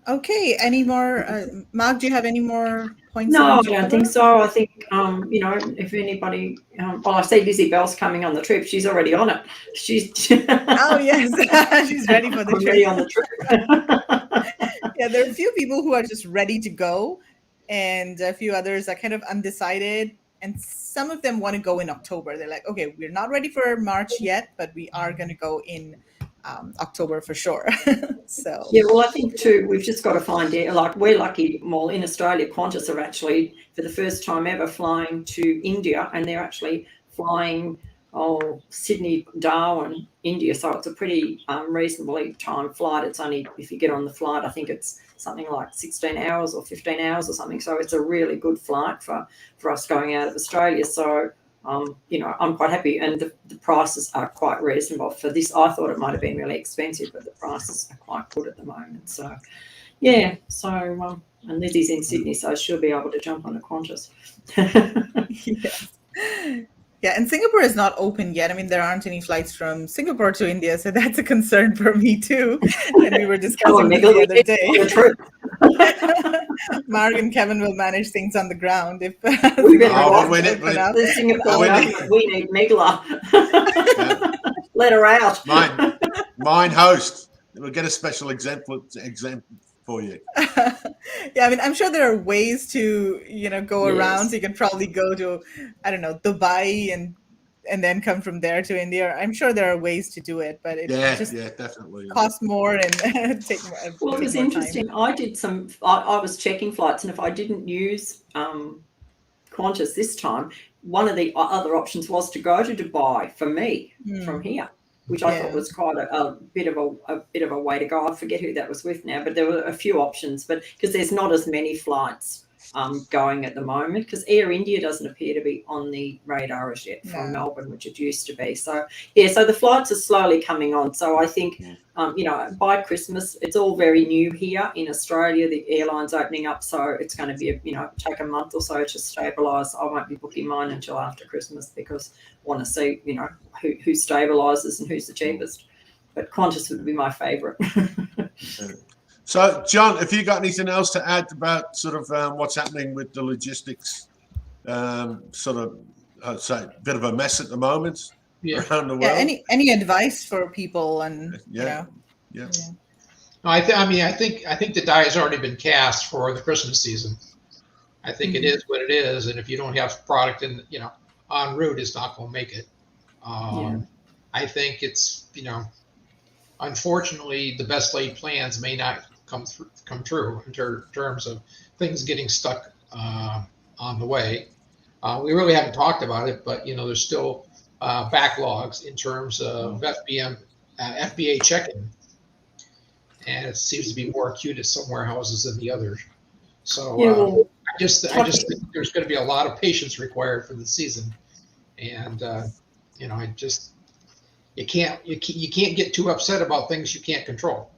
Okay, any more? Mark, do you have any more points? No, I of each don't other? think so. I think, if anybody, well, I see Lizzie Bell's coming on the trip. She's already on it. She's Oh, yes. She's ready for the I'm trip. ready on the trip. Yeah, there are a few people who are just ready to go, and a few others are kind of undecided. And some of them want to go in October. They're like, okay, we're not ready for March yet, but we are going to go in October for sure. So Yeah, well, I think too, we've just got to find out. Like, we're lucky, well, in Australia, Qantas are actually, for the first time ever, flying to India, and they're actually flying Sydney, Darwin, India. So it's a pretty reasonably timed flight. It's only, if you get on the flight, I think it's something like 16 hours or 15 hours or something. So it's a really good flight for us going out of Australia. So I'm quite happy, and the prices are quite reasonable for this. I thought it might have been really expensive, but the prices are quite good at the moment. So, yeah. So, and Lizzie's in Sydney, so she'll be able to jump on a Qantas. yes. Yeah, and Singapore is not open yet. I mean, there aren't any flights from Singapore to India, so that's a concern for me too. And we were discussing this the other day. Mark and Kevin will manage things on the ground if we need Megla. Let her out. Mine host. We'll get a special example for you. Yeah, I mean, I'm sure there are ways to, go around. So you can probably go to, I don't know, Dubai and then come from there to India. I'm sure there are ways to do it, but it just definitely costs more and take more. Well, it was interesting. I did I was checking flights, and if I didn't use Qantas this time, one of the other options was to go to Dubai for me from here, which I thought was quite a bit of a way to go. I forget who that was with now, but there were a few options. But because there's not as many flights going at the moment, because Air India doesn't appear to be on the radar as yet from Melbourne, which it used to be. So so the flights are slowly coming on. So I think by Christmas, it's all very new here in Australia. The airline's opening up, so it's going to be take a month or so to stabilise. I won't be booking mine until after Christmas because I want to see who stabilises and who's the cheapest. But Qantas would be my favourite. So, John, have you got anything else to add about sort of what's happening with the logistics? Sort of, I'd say, a bit of a mess at the moment around the world. Yeah. Any advice for people and Yeah. No, I think the die has already been cast for the Christmas season. I think it is what it is, and if you don't have product in en route, it's not going to make it. I think it's unfortunately, the best laid plans may not come true in terms of things getting stuck on the way. We really haven't talked about it, but there's still backlogs in terms of FBM, FBA check-in, and it seems to be more acute at some warehouses than the others. So I just think there's going to be a lot of patience required for the season, and you can't get too upset about things you can't control.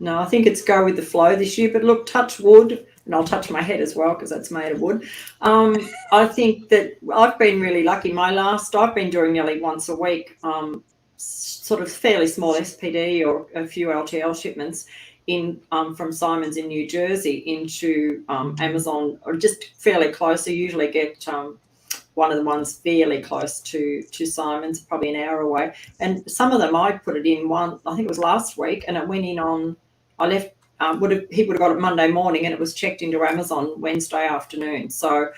No, I think it's go with the flow this year. But look, touch wood, and I'll touch my head as well because that's made of wood. I think that I've been really lucky. I've been doing nearly once a week, sort of fairly small SPD or a few LTL shipments from Simon's in New Jersey into Amazon, or just fairly close. I usually get one of the ones fairly close to Simon's, probably an hour away. And some of them I put it in I think it was last week, and it went in I left, he would have got it Monday morning, and it was checked into Amazon Wednesday afternoon. So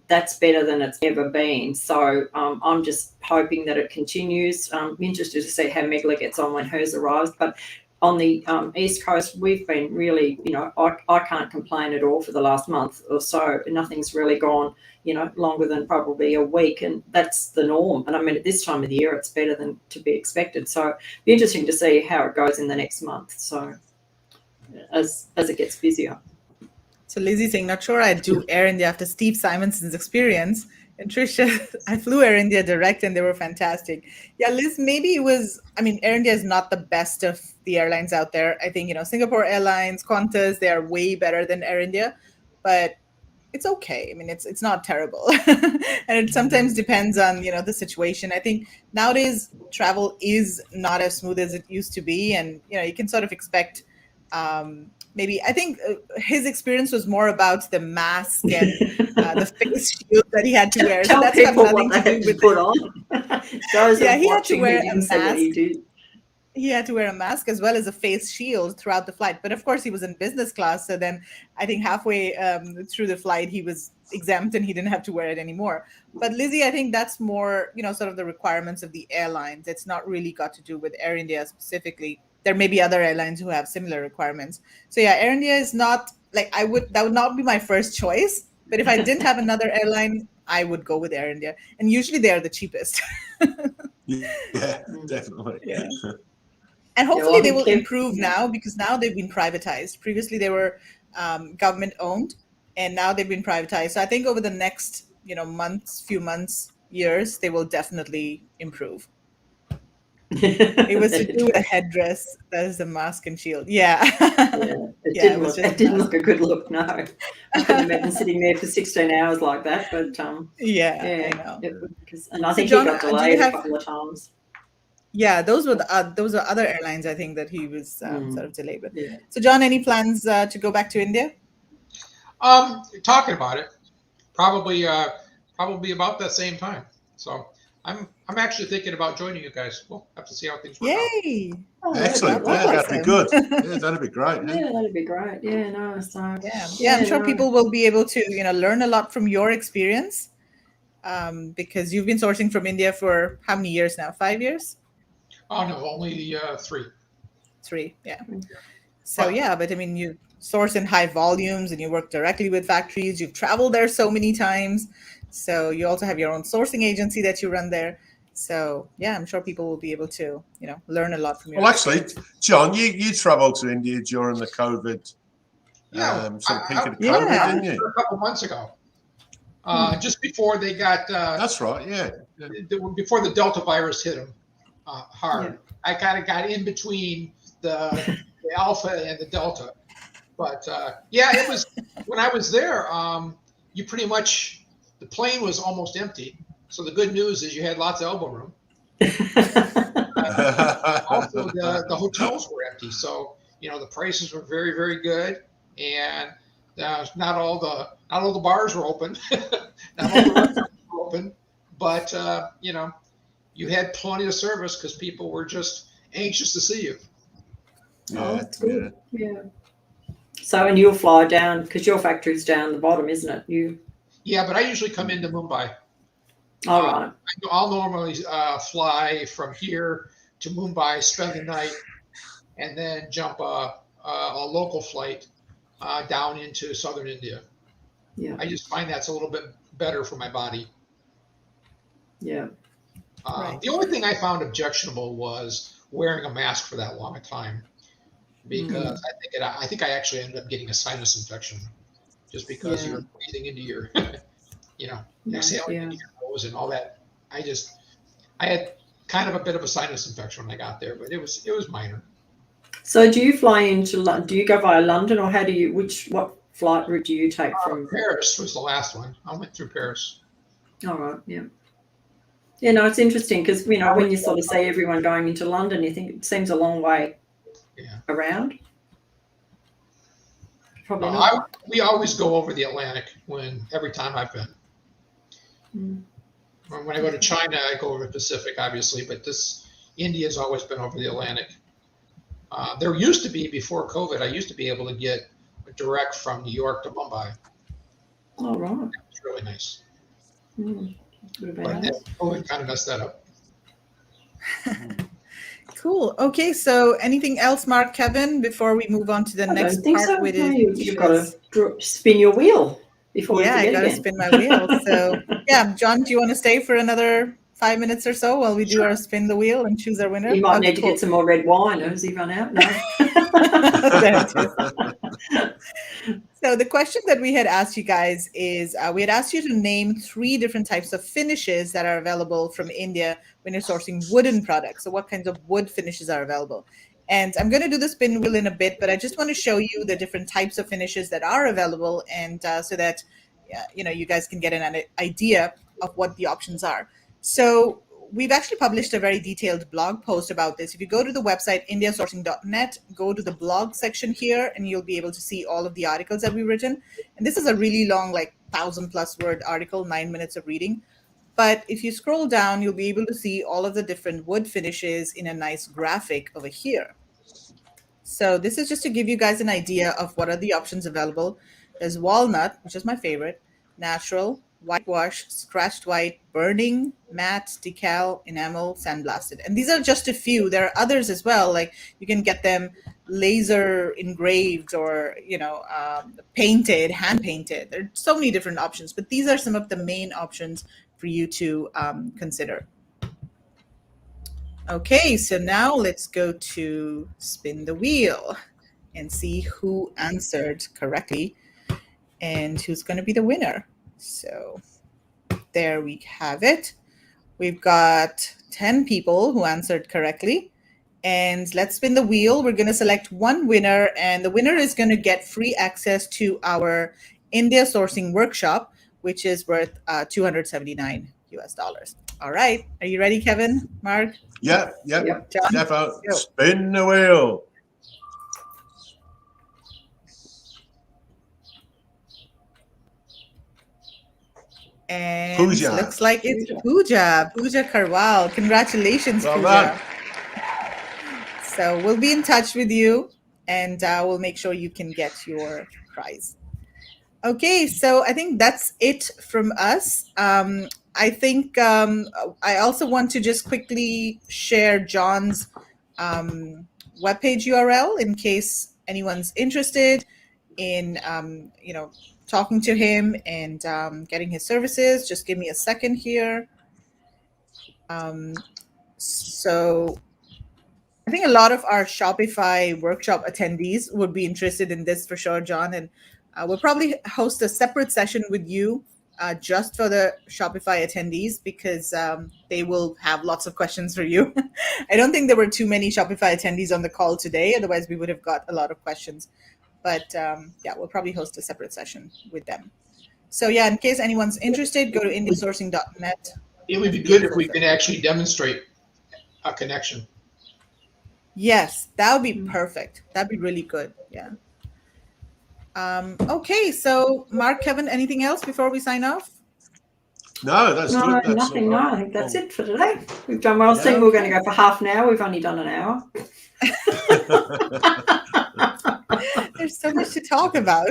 that's better than it's ever been. So I'm just hoping that it continues. I'm interested to see how Megla gets on when hers arrives. But on the East Coast, we've been really, I can't complain at all for the last month or so. Nothing's really gone, longer than probably a week, and that's the norm. And I mean, at this time of the year, it's better than to be expected. So it'll be interesting to see how it goes in the next month. So as it gets busier. So Lizzie's saying, not sure I'd do Air India after Steve Simonson's experience. And Tricia, I flew Air India direct and they were fantastic. Yeah, Liz, maybe it was, Air India is not the best of the airlines out there. I think, Singapore Airlines, Qantas, they are way better than Air India, but it's okay. It's not terrible. And it sometimes depends on, the situation. I think nowadays travel is not as smooth as it used to be. And, you can sort of expect maybe I think his experience was more about the mask and the face shield that he had to wear. So Tell that's got people nothing what they to had do to with put on. Those Yeah, are he had to watching who wear a didn't say what he mask. did. He had to wear a mask as well as a face shield throughout the flight. But of course, he was in business class. So then I think halfway through the flight, he was exempt and he didn't have to wear it anymore. But Lizzie, I think that's more, sort of the requirements of the airlines. It's not really got to do with Air India specifically. There may be other airlines who have similar requirements. So yeah, Air India is not like that would not be my first choice. But if I didn't have another airline, I would go with Air India. And usually they are the cheapest. Yeah, definitely. Yeah. And Yeah, well, hopefully I they think will improve now because now they've been privatized. Previously they were government owned, and now they've been privatized. So I think over the next few months, years, they will definitely improve. It was to do with a headdress that is a mask and shield. Yeah. Yeah, it Yeah, it didn't was look. just It a didn't mask. look a good look. No, I couldn't imagine sitting there for 16 hours like that. But Yeah, I yeah, know. and I So think he John, got do you delayed a have? couple of times. Yeah, those are other airlines. I think that he was sort of delayed with. Yeah. So John, any plans to go back to India? Talking about it, probably about that same time. So I'm actually thinking about joining you guys. We'll have to see how things work out. Yay! Oh, that'd be Excellent. That's Yeah, great. that'd be awesome. good. Yeah, that'd be great. Yeah, that'd be great. Yeah, no, so Yeah, I'm sure no. people will be able to learn a lot from your experience, because you've been sourcing from India for how many years now? 5 years? Oh no, only 3. 3, yeah. So But yeah, but I mean, you source in high volumes and you work directly with factories. You've traveled there so many times, so you also have your own sourcing agency that you run there. So yeah, I'm sure people will be able to learn a lot from your well, actually, experience. John, you travelled to India during the COVID yeah, sort of peak of the I COVID, Yeah. didn't you? a couple months ago, just before they got That's right. Yeah. before the Delta virus hit them hard. Yeah. I kind of got in between the Alpha and the Delta. But yeah, it was when I was there. You pretty much the plane was almost empty. So the good news is you had lots of elbow room. Also, the hotels were empty, so the prices were very, very good, and not all the bars were open, not all the restaurants were open, but you had plenty of service because people were just anxious to see you. Oh, that's good. Yeah. So, and you'll fly down because your factory's down the bottom, isn't it? Yeah, but I usually come into Mumbai. All right. I'll normally fly from here to Mumbai, spend the night, and then jump a local flight down into southern India. Yeah. I just find that's a little bit better for my body. Yeah. Right. The only thing I found objectionable was wearing a mask for that long a time, because I think I actually ended up getting a sinus infection just because you're breathing into your, exhaling into your nose and all that. I had kind of a bit of a sinus infection when I got there, but it was minor. So do you fly do you go via London, or what flight route do you take from? Paris was the last one. I went through Paris. All right. Yeah. Yeah, no, it's interesting because, when you sort of see everyone going into London, you think it seems a long way around. Probably not. We always go over the Atlantic every time I've been. When I go to China, I go over the Pacific, obviously, but India's always been over the Atlantic. There used to be, before COVID, I used to be able to get a direct from New York to Mumbai. All right. It's really nice. But then COVID kind of messed that up. Cool. Okay, so anything else, Mark, Kevin, before we move on to the next part? So. With No, you've got to spin your wheel before we forget I got to again. spin my wheel. So yeah, John, do you want to stay for another 5 minutes or so while we do our spin the wheel and choose our winner? You might need to get some more red wine. Has he run out? No. So the question that we had asked you guys is, we had asked you to name 3 different types of finishes that are available from India when you're sourcing wooden products. So what kinds of wood finishes are available? And I'm going to do the spin wheel in a bit, but I just want to show you the different types of finishes that are available, and so that you guys can get an idea of what the options are. So we've actually published a very detailed blog post about this. If you go to the website indiasourcing.net, go to the blog section here, and you'll be able to see all of the articles that we've written. And this is a really long, like 1,000+ word article, 9 minutes of reading. But if you scroll down, you'll be able to see all of the different wood finishes in a nice graphic over here. So this is just to give you guys an idea of what are the options available. There's walnut, which is my favorite, natural, whitewash, scratched white, burning, matte, decal, enamel, sandblasted. And these are just a few. There are others as well. Like you can get them laser engraved or, painted, hand painted. There are so many different options, but these are some of the main options for you to consider. Okay, so now let's go to spin the wheel and see who answered correctly and who's going to be the winner. So there we have it. We've got 10 people who answered correctly. And let's spin the wheel. We're going to select one winner, and the winner is going to get free access to our India sourcing workshop, which is worth $279 US. All right. Are you ready, Kevin? Mark? Yeah. Yep. John? Defo, spin the wheel. And Pooja. looks like it's Pooja Karwal. Congratulations, Well Pooja. done. So we'll be in touch with you, and we'll make sure you can get your prize. Okay, so I think that's it from us. I think I also want to just quickly share John's webpage URL in case anyone's interested in talking to him and getting his services. Just give me a second here. So I think a lot of our Shopify workshop attendees would be interested in this for sure, John. And we'll probably host a separate session with you just for the Shopify attendees because they will have lots of questions for you. I don't think there were too many Shopify attendees on the call today. Otherwise, we would have got a lot of questions. But we'll probably host a separate session with them. So yeah, in case anyone's interested, go to indiasourcing.net. It would be good if we could actually demonstrate a connection. Yes, that would be perfect. That'd be really good. Yeah. Okay, so Mark, Kevin, anything else before we sign off? No, that's No, good. That's nothing. all right. No, I think that's it for today. We've done well. I was thinking we were going to go for half an hour. We've only done an hour. There's so much to talk about.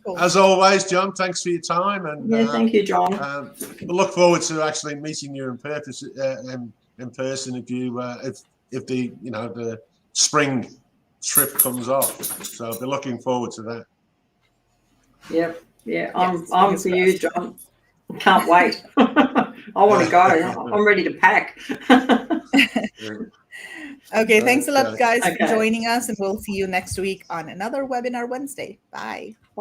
Cool. As always, John, thanks for your time. And Thank you, John. we'll look forward to actually meeting you in Perth in person if the spring trip comes off. So I'll be looking forward to that. Yep. Yeah, Yes, I'm for you, John. Can't wait. I want to go. I'm ready to pack. Okay, thanks a lot, guys, Okay. for joining us, and we'll see you next week on another Webinar Wednesday. Bye.